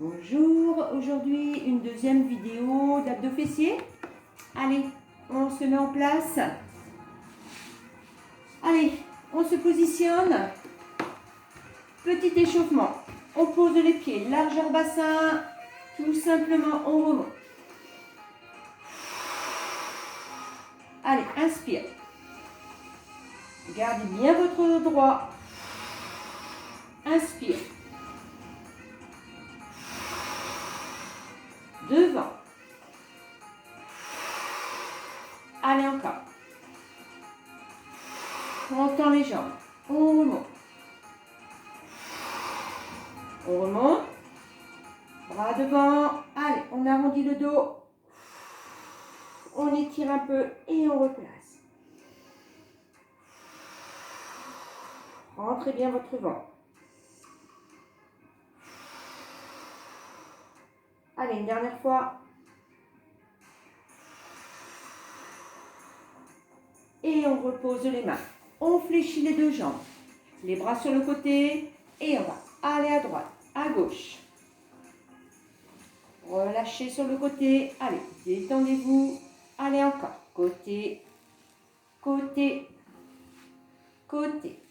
Bonjour, aujourd'hui une deuxième vidéo d'abdos fessiers. Allez, on se met en place. Allez, on se positionne. Petit échauffement. On pose les pieds, largeur bassin. Tout simplement, on remonte. Allez, inspire. Gardez bien votre droit. Inspire. Devant. Allez, encore. On tend les jambes. On remonte. On remonte. Bras devant. Allez, on arrondit le dos. On étire un peu et on replace. Rentrez bien votre ventre. Allez, une dernière fois. Et on repose les mains. On fléchit les deux jambes. Les bras sur le côté. Et on va aller à droite, à gauche. Relâchez sur le côté. Allez, détendez-vous. Allez encore. Côté, côté, côté,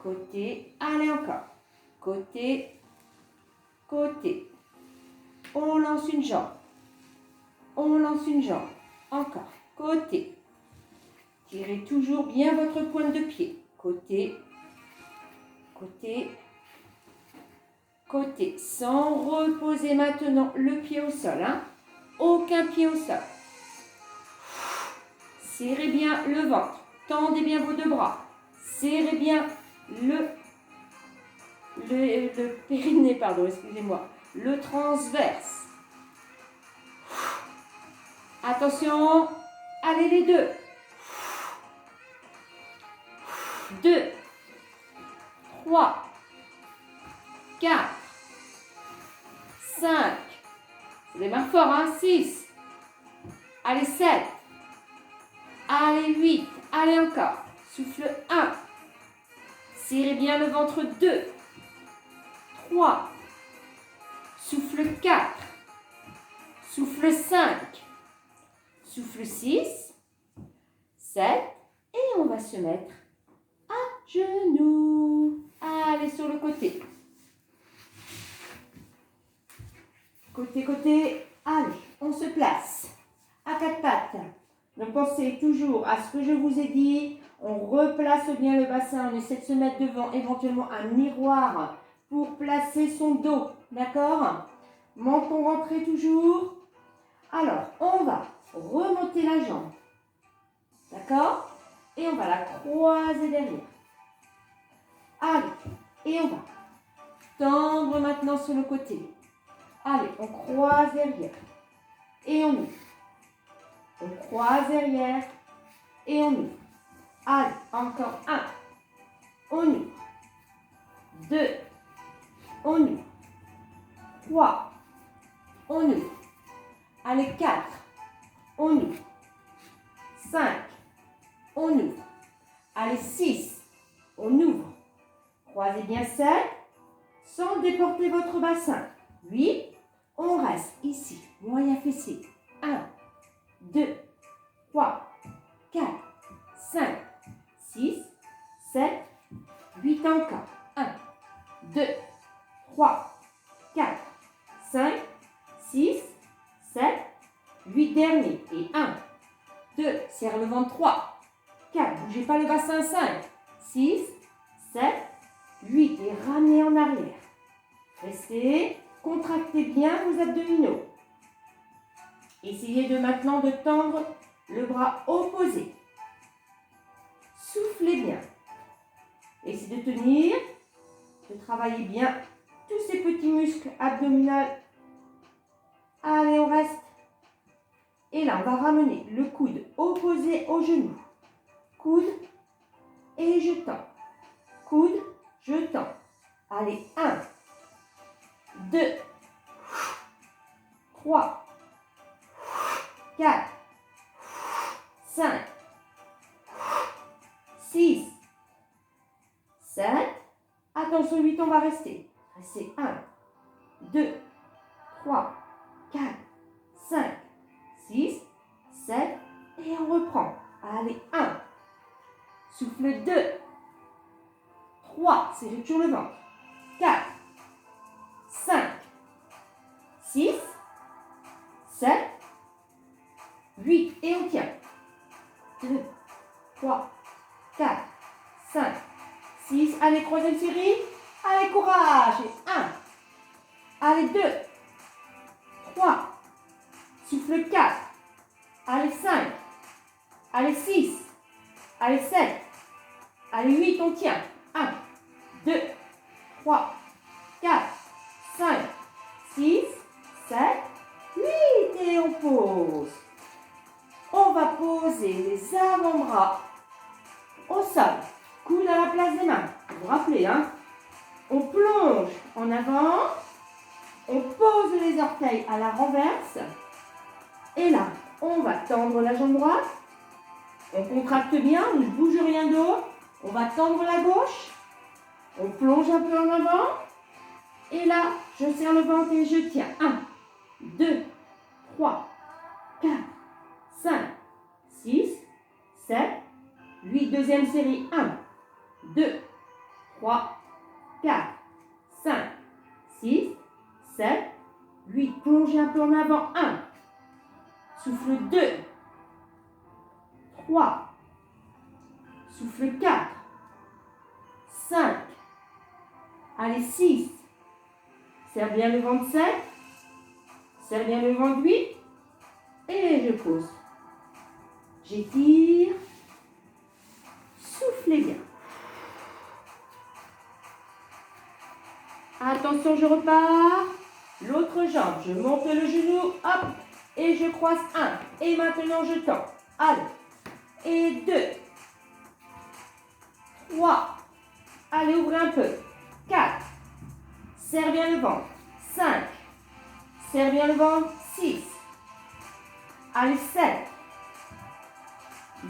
côté. Allez encore. Côté, côté. On lance une jambe. On lance une jambe. Encore. Côté. Tirez toujours bien votre pointe de pied. Côté, côté, côté. Sans reposer maintenant le pied au sol. Hein. Aucun pied au sol. Serrez bien le ventre. Tendez bien vos deux bras. Serrez bien le périnée, pardon, excusez-moi. Le transverse. Attention. Allez les deux. 2, 3, 4, 5, ça démarre fort, hein, 6, allez 7, allez 8, allez encore, souffle 1, serrez bien le ventre 2, 3, souffle 4, souffle 5, souffle 6, 7, et on va se mettre genoux. Allez sur le côté. Côté, côté. Allez, on se place à quatre pattes. Donc pensez toujours à ce que je vous ai dit. On replace bien le bassin. On essaie de se mettre devant éventuellement un miroir pour placer son dos. D'accord? Menton rentré toujours. Alors, on va remonter la jambe. D'accord? Et on va la croiser derrière. Allez, et on va tendre maintenant sur le côté. Allez, on croise derrière. Et on ouvre. On croise derrière. Et on ouvre. Allez, encore 1. On ouvre. 2. On ouvre. 3. On ouvre. Allez, 4. On ouvre. 5. On ouvre. Allez, 6. On ouvre. Croisez bien 7, sans déporter votre bassin. 8, on reste ici, moyen fessier. 1, 2, 3, 4, 5, 6, 7, 8 encore. 1, 2, 3, 4, 5, 6, 7, 8 derniers. Et 1, 2, serre le ventre 3, 4, bougez pas le bassin 5, 6, 7, 8 et ramenez en arrière. Restez, contractez bien vos abdominaux. Essayez de maintenant de tendre le bras opposé. Soufflez bien. Essayez de tenir, de travailler bien tous ces petits muscles abdominaux. Allez, on reste. Et là, on va ramener le coude opposé au genou. Coude et je tends. Coude, je tends. Allez, 1, 2, 3, 4, 5, 6, 7. Attention, 8, on va rester. Restez 1, 2, 3, 4, 5, 6, 7, et on reprend. Allez, 1. Souffle 2. 3, serrez toujours le ventre. 4, 5, 6, 7, 8, et on tient. 2, 3, 4, 5, 6. Allez, troisième série. Allez, courage. Et 1. Allez, 2, 3. Souffle 4. Allez, 5. Allez, 6. Allez, 7. Allez, 8, on tient. 1, 2, 3, 4, 5, 6, 7, 8. Et on pose. On va poser les avant-bras au sol. Coude à la place des mains. Vous vous rappelez, hein? On plonge en avant. On pose les orteils à la renverse. Et là, on va tendre la jambe droite. On contracte bien, on ne bouge rien d'autre. On va tendre la gauche. On plonge un peu en avant. Et là, je serre le ventre et je tiens. 1, 2, 3, 4, 5, 6, 7, 8. Deuxième série. 1, 2, 3, 4, 5, 6, 7, 8. Plongez un peu en avant. 1. Souffle 2. 3. Souffle 4. 5. Allez, 6. Serre bien le ventre 7. Serre bien le ventre 8. Et je pose. J'étire. Soufflez bien. Attention, je repars. L'autre jambe, je monte le genou, hop, et je croise 1. Et maintenant, je tends. Allez. Et 2. 3. Allez, ouvrez un peu. 4. Serre bien le ventre. 5. Serre bien le ventre. 6. Allez, 7.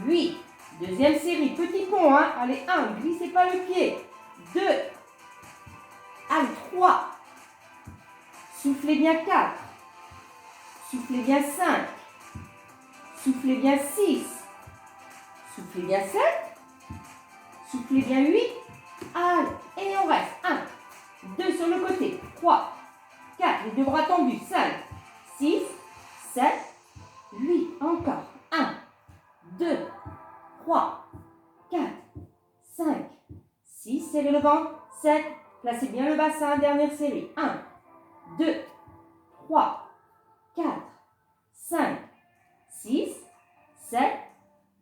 8. Deuxième série. Petit pont, hein. Allez, 1. Ne glissez pas le pied. 2. Allez, 3. Soufflez bien 4. Soufflez bien 5. Soufflez bien 6. Soufflez bien 7. Soufflez bien 8. Allez, et on reste. 1, 2 sur le côté. 3, 4, les deux bras tendus. 5, 6, 7, 8. Encore. 1, 2, 3, 4, 5, 6. Serrez le ventre. 7. Placez bien le bassin. Dernière série. 1, 2, 3, 4, 5, 6, 7,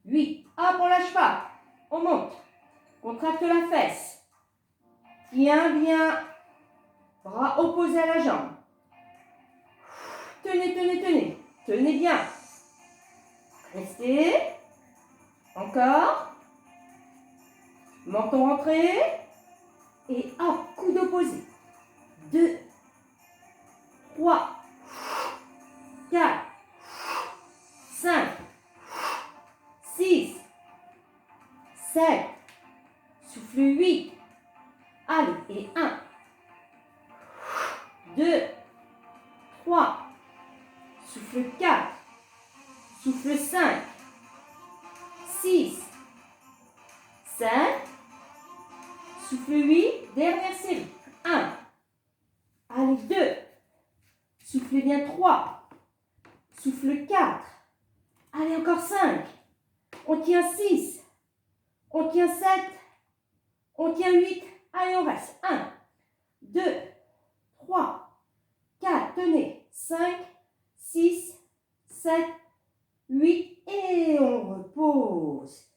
8. Hop, on lâche pas. On monte. Contracte la fesse. Tiens bien. Bras opposés à la jambe. Tenez, tenez, tenez. Tenez bien. Restez. Encore. Menton rentré. Et hop, coude opposé. 2, 3, 4, 5, 6, 7, souffle 8. Allez, et 1, 2, 3, souffle 4, souffle 5, 6, 7, souffle 8, dernière série. 1, allez, 2, soufflez bien 3, souffle 4, allez, encore 5, on tient 6, on tient 7, on tient 8, allez, on reste. 1, 2, 3, 4, tenez, 5, 6, 7, 8, et on repose.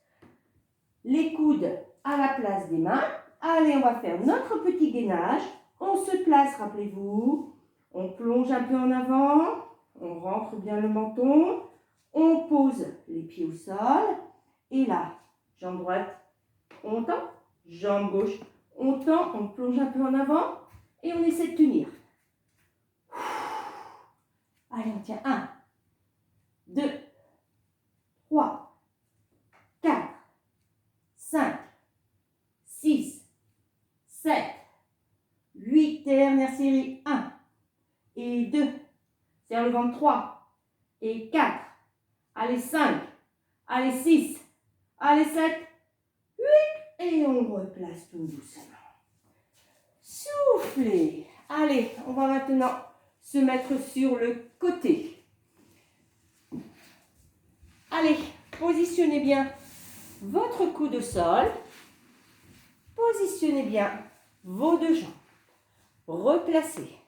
Les coudes à la place des mains. Allez, on va faire notre petit gainage. On se place, rappelez-vous. On plonge un peu en avant. On rentre bien le menton. On pose les pieds au sol. Et là, jambe droite, on tend. Jambe gauche, on tend. On plonge un peu en avant. Et on essaie de tenir. Allez, on tient. 1, 2, 3, 4, 5, 6, 7, 8. Dernière série. 1, et 2. Serre le ventre, 3 et 4. Allez, 5. Allez, 6. Allez, 7. 8. Et on replace tout doucement. Soufflez. Allez, on va maintenant se mettre sur le côté. Allez, positionnez bien votre coude au sol. Positionnez bien vos deux jambes. Replacez.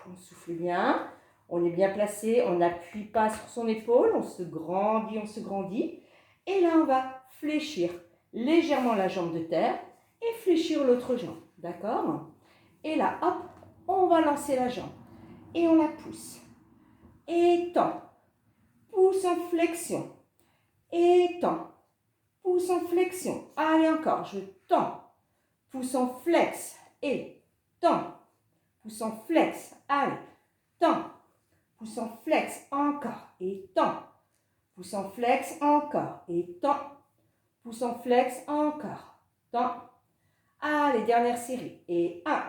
On souffle bien. On est bien placé. On n'appuie pas sur son épaule. On se grandit, on se grandit. Et là, on va fléchir légèrement la jambe de terre et fléchir l'autre jambe. D'accord? Et là, hop, on va lancer la jambe. Et on la pousse. Étend. Pousse en flexion. Étend. Pousse en flexion. Allez encore, je tends. Pousse en flex. Et tends. Pousse en flex. Allez, tends. Pousse en flex. Encore. Et tends. Pousse en flex. Encore. Et tends. Pousse en flex. Encore. Tends. Allez, dernière série. Et 1.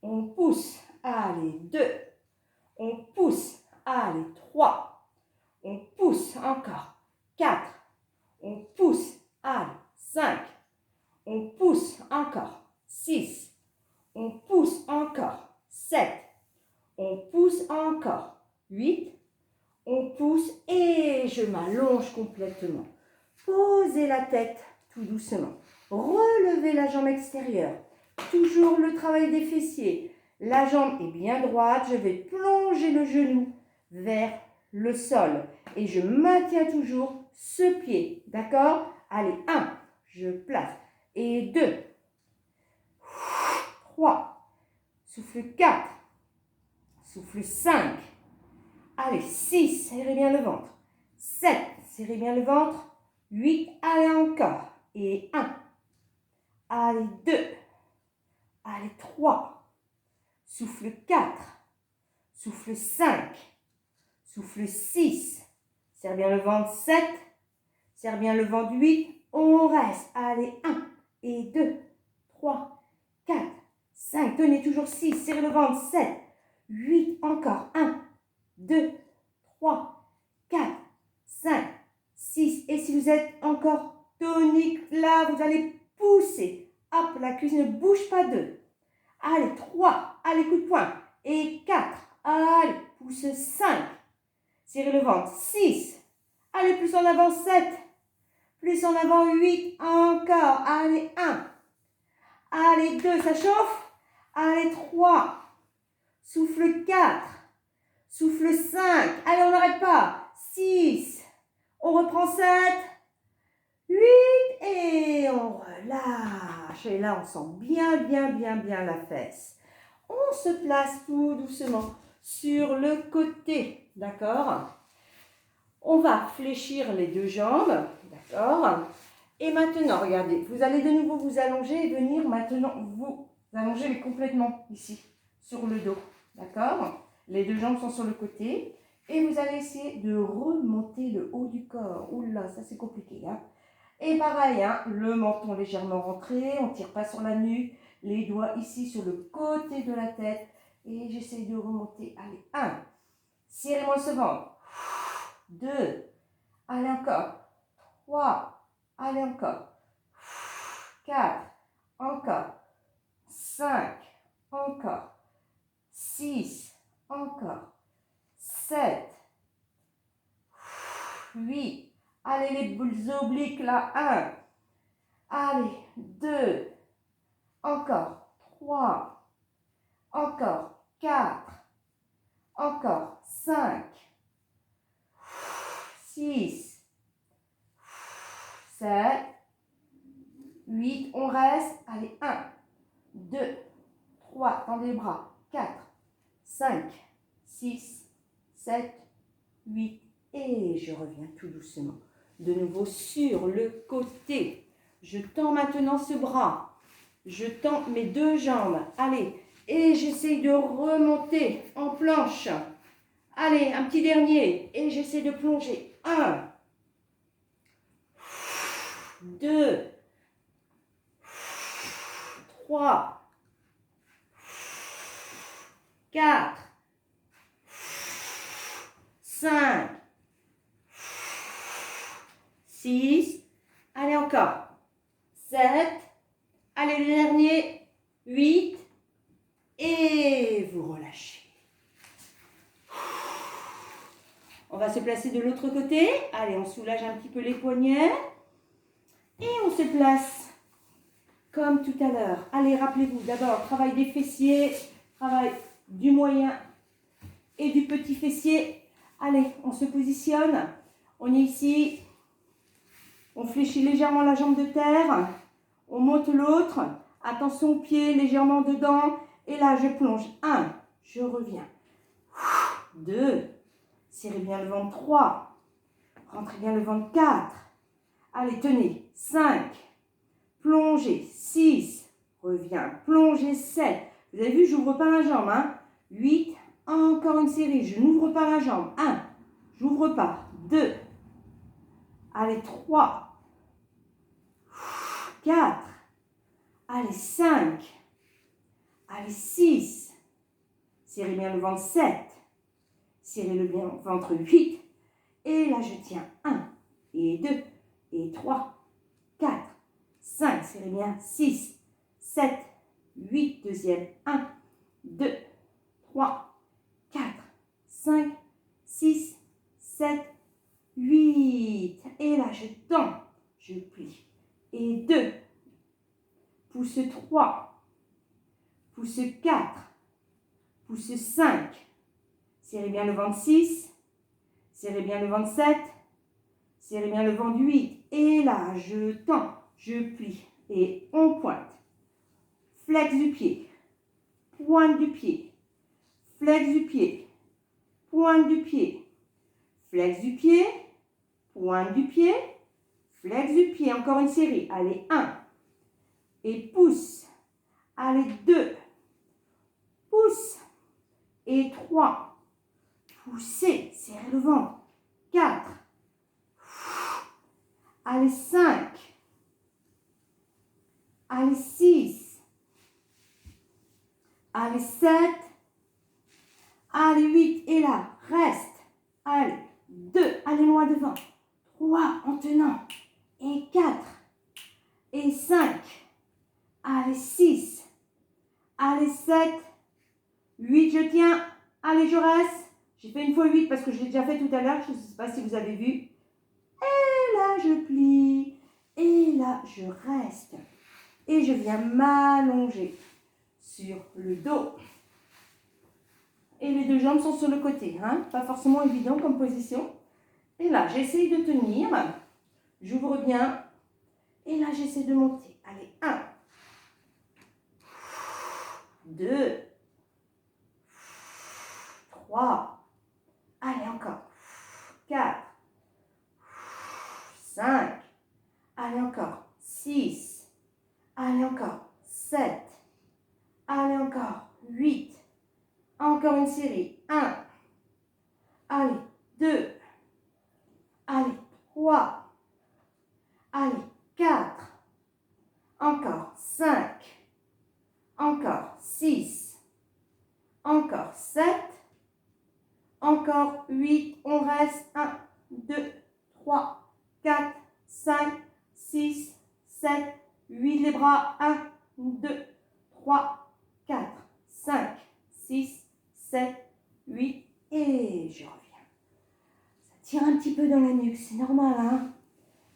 On pousse. Allez, 2. On pousse. Allez, 3. On pousse. Encore. 4. On pousse. Allez, 5. On pousse encore. 6. On pousse encore. 7. On pousse encore. 8. On pousse et je m'allonge complètement. Posez la tête tout doucement. Relevez la jambe extérieure. Toujours le travail des fessiers. La jambe est bien droite. Je vais plonger le genou vers le sol. Et je maintiens toujours ce pied. D'accord? Allez, 1. Je place. Et 2. 3. Souffle 4. Souffle 5. Allez, 6. Serrez bien le ventre. 7. Serrez bien le ventre. 8. Allez, encore. Et 1. Allez, 2. Allez, 3. Souffle 4. Souffle 5. Souffle 6. Serre bien le ventre. 7. Serre bien le ventre. 8. On reste. Allez, 1 et 2, 3, 4, 5. Tenez toujours 6. Serrez le ventre. 7, 8. Encore. 1, 2, 3, 4, 5, 6. Et si vous êtes encore tonique, là, vous allez pousser. Hop, la cuisse ne bouge pas. 2. Allez, 3. Allez, coup de poing. Et 4. Allez, pousse 5. Serrez le ventre. 6. Allez, plus en avant. 7. Plus en avant. 8. Encore. Allez, 1. Allez, 2. Ça chauffe. Allez, 3. Souffle 4. Souffle 5. Allez, on n'arrête pas. 6. On reprend 7. 8. Et on relâche. Et là, on sent bien, bien, bien, bien la fesse. On se place tout doucement sur le côté. D'accord? On va fléchir les deux jambes. D'accord? Et maintenant, regardez, vous allez de nouveau vous allonger et venir maintenant vous allonger, mais complètement ici, sur le dos. D'accord? Les deux jambes sont sur le côté. Et vous allez essayer de remonter le haut du corps. Oula, ça c'est compliqué. Hein? Et pareil, hein, le menton légèrement rentré, on ne tire pas sur la nuque. Les doigts ici sur le côté de la tête. Et j'essaye de remonter. Allez, 1. Serrez-moi ce ventre. 2. Allez encore. 3. Allez encore. 4. Encore. 5. Encore. 6. Encore. 7. 8. Allez, les obliques là. 1. Allez, 2. Encore. 3. Encore. 4. Encore. 5. 6. 7. 8. On reste. Allez, 1. 2. 3. Tendez les bras. 4. 5. 6. 7. 8. Et je reviens tout doucement. De nouveau sur le côté. Je tends maintenant ce bras. Je tends mes deux jambes. Allez. Et j'essaye de remonter en planche. Allez, un petit dernier. Et j'essaie de plonger. 1. 2. 3. 4, 5, 6, allez encore, 7, allez le dernier, 8, et vous relâchez. On va se placer de l'autre côté. Allez, on soulage un petit peu les poignets. Et on se place comme tout à l'heure. Allez, rappelez-vous, d'abord, travail des fessiers, travail du moyen et du petit fessier. Allez, on se positionne. On est ici. On fléchit légèrement la jambe de terre. On monte l'autre. Attention aux pieds légèrement dedans. Et là, je plonge. 1, je reviens. 2, serrez bien le ventre. 3, rentrez bien le ventre. 4, allez, tenez. 5, plongez. 6, reviens. Plongez. 7, vous avez vu, je n'ouvre pas la jambe. 8, encore une série. Je n'ouvre pas la jambe. 1, j'ouvre pas. 2, allez, 3, 4, allez, 5, allez, 6, serrez bien le ventre. 7, serrez le bien ventre. 8, et là je tiens. 1, et 2, et 3, 4, 5, serrez bien. 6, 7, 8, deuxième. 1, 2, 3, 4, 5, 6, 7, 8. Et là je tends, je plie. Et 2, pouce 3, pouce 4, pouce 5, serrez bien le ventre. 6, serrez bien le ventre. 7, serrez bien le ventre. 8, et là je tends, je plie, et on pointe. Flex du pied, pointe du pied, flex du pied, pointe du pied, flex du pied, pointe du pied, flex du pied. Encore une série. Allez, 1, et pouce. Allez, 2, pouce, et 3, poussez, serrez le ventre. 4, allez, 5, allez, 6, allez, 7, allez, 8, et là, reste. Allez, 2, allez loin devant. 3, en tenant. Et 4, et 5, allez, 6, allez, 7, 8, je tiens. Allez, je reste. J'ai fait une fois 8 parce que je l'ai déjà fait tout à l'heure. Je ne sais pas si vous avez vu. Et là, je plie. Et là, je reste. Et je viens m'allonger sur le dos. Et les deux jambes sont sur le côté. Pas forcément évident comme position. Et là, j'essaye de tenir. J'ouvre bien. Et là, j'essaie de monter. Allez, 1, 2, 3, allez encore, 4, 5, allez encore, 6, allez encore, 7, allez encore, 8, encore une série. 1, allez, 2, allez, 3, allez, 4, encore, 5, encore, 6, encore, 7, encore, 8, on reste. 1, 2, 3, 4, 5, 6, 7, 8, les bras. 1, 2, 3, 4, 5, 6, 7, 8, et je reviens. Ça tire un petit peu dans la nuque, c'est normal.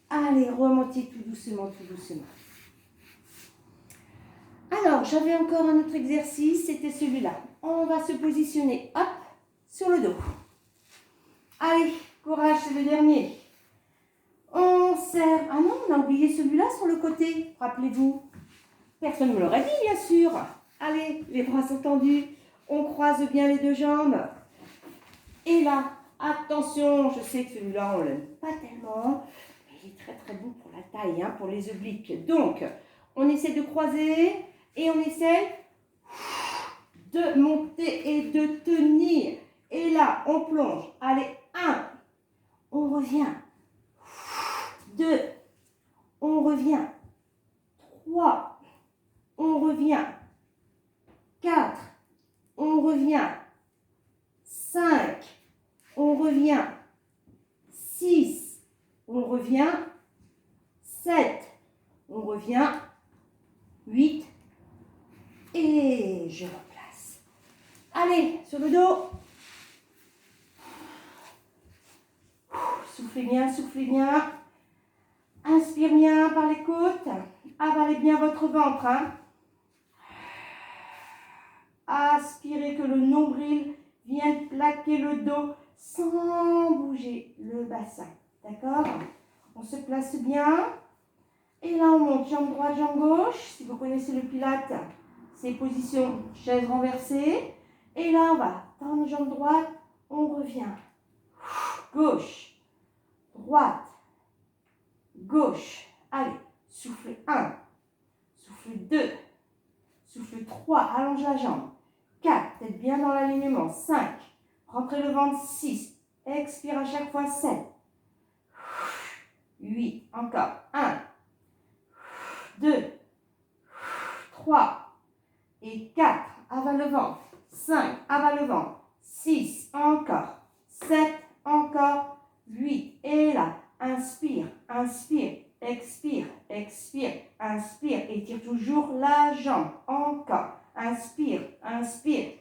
Allez, remontez tout doucement, tout doucement. Alors, j'avais encore un autre exercice, c'était celui-là. On va se positionner, hop, sur le dos. Allez, courage, c'est le dernier. On serre. Ah non, on a oublié celui-là sur le côté, rappelez-vous. Personne ne me l'aurait dit, bien sûr. Allez, les bras sont tendus. On croise bien les deux jambes. Et là, attention, je sais que celui-là, on ne l'aime pas tellement. Mais il est très très bon pour la taille, pour les obliques. Donc, on essaie de croiser et on essaie de monter et de tenir. Et là, on plonge. Allez, 1, on revient. 2, on revient. 3, on revient. 4, On revient. 5. On revient. 6. On revient. 7. On revient. 8. Et je replace. Allez, sur le dos. Soufflez bien, soufflez bien. Inspire bien par les côtes. Avalez bien votre ventre. Hein. Aspirez que le nombril vienne plaquer le dos sans bouger le bassin. D'accord? On se place bien. Et là, on monte jambe droite, jambe gauche. Si vous connaissez le pilate, c'est position chaise renversée. Et là, on va tendre jambe droite. On revient. Gauche, droite, gauche. Allez, souffle 1, souffle 2, souffle 3, allonge la jambe. 4, tête bien dans l'alignement. 5, rentrez le ventre. 6, expire à chaque fois. 7, 8, encore. 1, 2, 3 et 4, avale le ventre. 5, avale le ventre. 6, encore. 7, encore. 8, et là, inspire, inspire, expire, expire, inspire, étire toujours la jambe. Encore, inspire, inspire.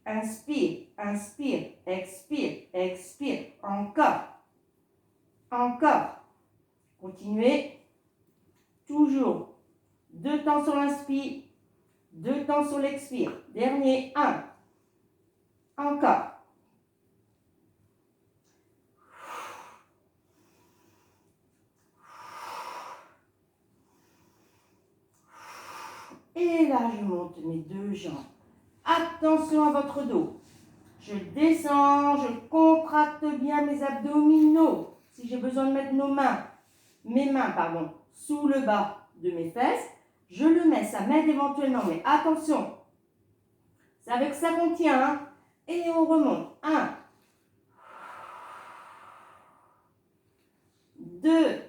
Inspire, inspire, expire, expire. Encore, encore. Continuez. Toujours 2 temps sur l'inspire, 2 temps sur l'expire. Dernier, 1. Encore. Et là, je monte mes 2 jambes. Attention à votre dos. Je descends, je contracte bien mes abdominaux. Si j'ai besoin de mettre mes mains, sous le bas de mes fesses, je le mets, ça m'aide éventuellement. Mais attention, c'est avec ça qu'on tient. Hein. Et on remonte. 1, 2,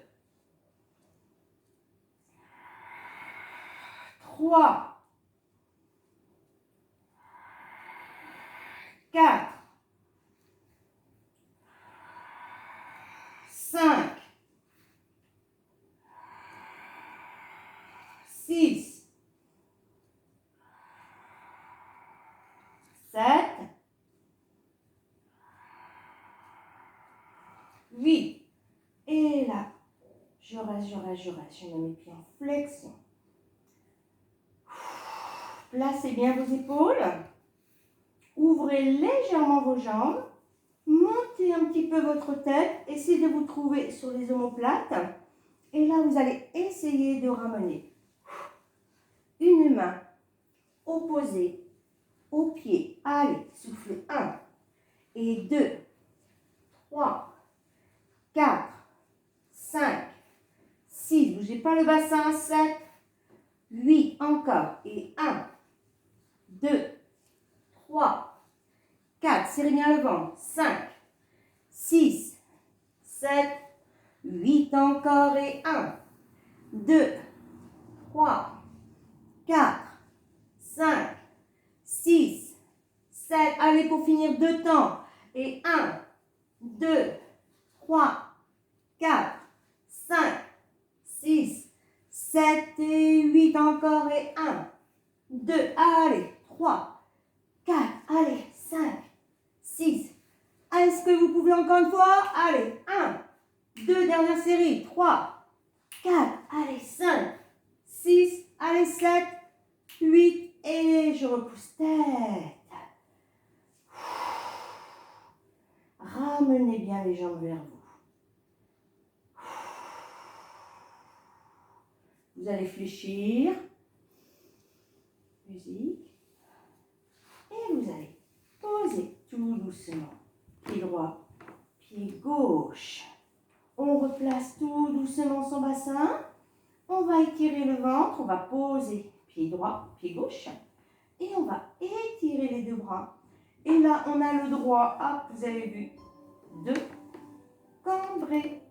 3, 4, 5, 6, 7, 8. Et là, je reste. Je mets mes pieds en flexion. Placez bien vos épaules. Ouvrez légèrement vos jambes. Montez un petit peu votre tête. Essayez de vous trouver sur les omoplates. Et là, vous allez essayer de ramener une main opposée au pied. Allez, soufflez 1 et 2, 3, 4, 5, 6. Bougez pas le bassin. 7, 8. Encore. Et 1, 2, 3, 4. Serrez bien le ventre. 5, 6, 7, 8. Encore. Et 1, 2, 3, 4, 5, 6, 7. Allez, pour finir 2 temps. Et 1, 2, 3, 4, 5, 6, 7 et 8. Encore. Et 1, 2. Allez, 3, 4. Allez, 5, 6. Est-ce que vous pouvez encore une fois? Allez, 1, 2. Dernière série. 3, 4. Allez, 5, 6. Allez, 7, 8. Et je repousse tête. Ramenez bien les jambes vers vous. Vous allez fléchir. Musique. Et vous allez poser tout doucement. Pied droit, pied gauche. On replace tout doucement son bassin. On va étirer le ventre. On va poser pied droit, pied gauche. Et on va étirer les 2 bras. Et là, on a le droit, vous avez vu, de cambrer.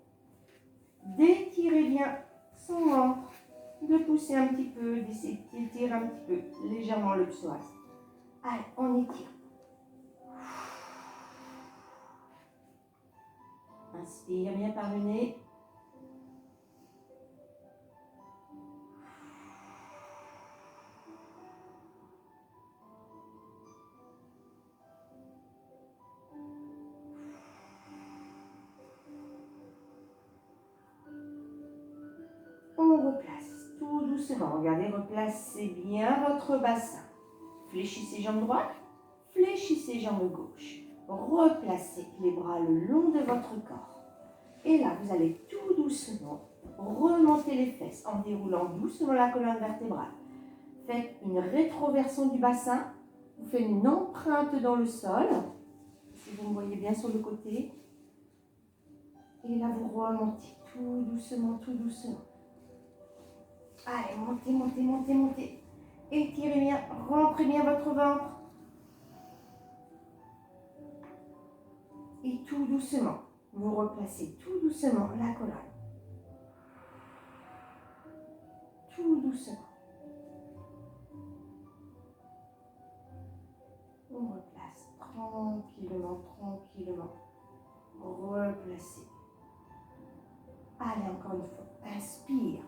D'étirer bien son ventre, de de pousser un petit peu, d'essayer d'étirer un petit peu légèrement le psoas. Allez, on étire. Inspire bien par le nez. On replace tout doucement. Regardez, replacez bien votre bassin. Fléchissez jambes droite, fléchissez jambes gauche. Replacez les bras le long de votre corps. Et là, vous allez tout doucement remonter les fesses en déroulant doucement la colonne vertébrale. Faites une rétroversion du bassin. Vous faites une empreinte dans le sol. Si vous me voyez bien sur le côté. Et là, vous remontez tout doucement, tout doucement. Allez, montez, montez, montez, montez. Étirez bien, rentrez bien votre ventre. Et tout doucement, vous replacez tout doucement la colonne. Tout doucement. On replace tranquillement, tranquillement. Replacez. Allez, encore une fois. Inspire.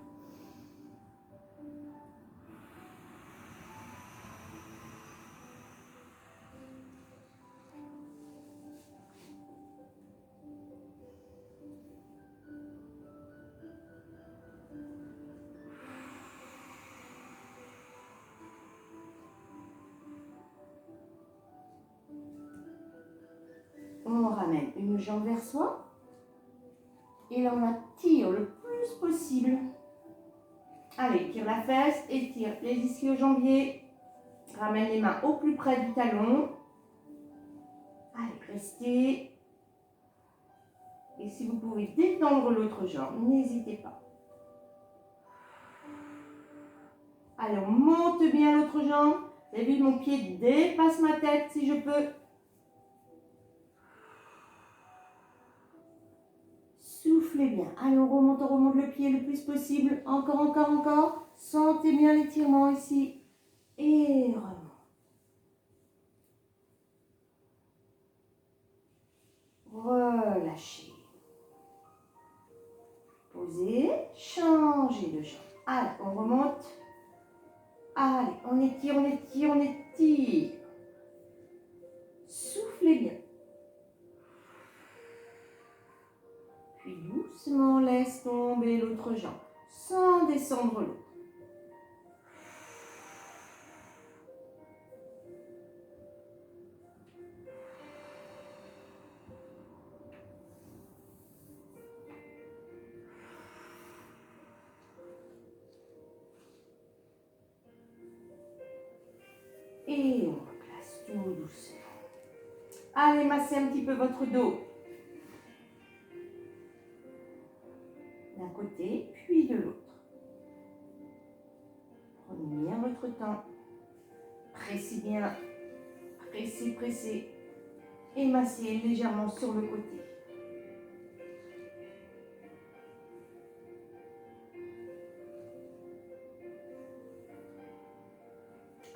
On ramène une jambe vers soi. Et là, on attire le plus possible. Allez, tire la fesse, étire les ischio-jambiers. Ramène les mains au plus près du talon. Allez, restez. Et si vous pouvez détendre l'autre jambe, n'hésitez pas. Allez, on monte bien l'autre jambe. Vous avez vu, mon pied dépasse ma tête si je peux. Soufflez bien. Allez, on remonte le pied le plus possible. Encore, encore, encore. Sentez bien l'étirement ici. Et remonte. Relâchez. Posez. Changez de jambe. Allez, on remonte. Allez, on étire, on étire, on étire. Soufflez bien. Puis doucement, laisse tomber l'autre jambe, sans descendre l'autre. Et on replace tout doucement. Allez, massez un petit peu votre dos. D'un côté, puis de l'autre. Prenez bien votre temps. Pressez bien. Pressez, pressez. Et massez légèrement sur le côté.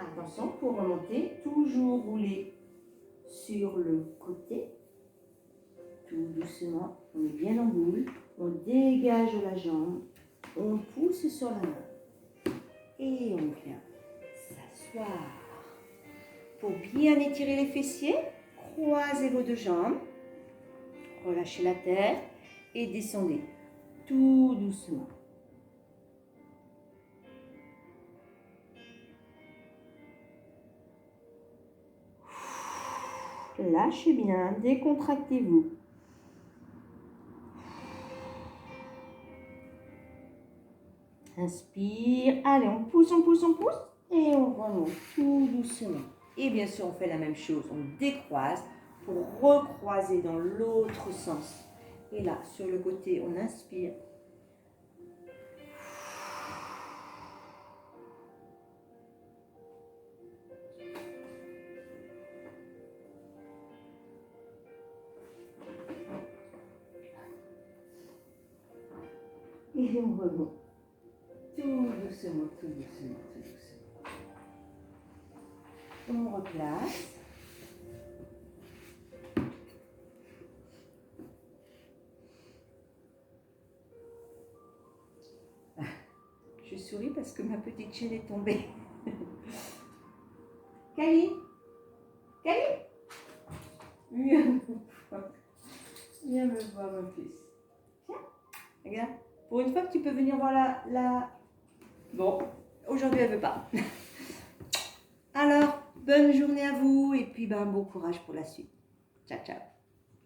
Attention, pour remonter, toujours rouler sur le côté. Tout doucement, on est bien en boule. On dégage la jambe. On pousse sur la main. Et on vient s'asseoir. Pour bien étirer les fessiers, croisez vos deux jambes. Relâchez la tête et descendez tout doucement. Lâchez bien, décontractez-vous. Inspire. Allez, on pousse, on pousse, on pousse. Et on remonte tout doucement. Et bien sûr, on fait la même chose. On décroise pour recroiser dans l'autre sens. Et là, sur le côté, on inspire. Et on remonte tout doucement. doucement, tout doucement, tout doucement. On replace. Je souris parce que ma petite chienne est tombée. Cali, Cali, viens me voir mon fils. Tiens, regarde. Pour une fois que tu peux venir voir la... Bon, aujourd'hui elle veut pas. Alors, bonne journée à vous et puis bon courage pour la suite. Ciao, ciao.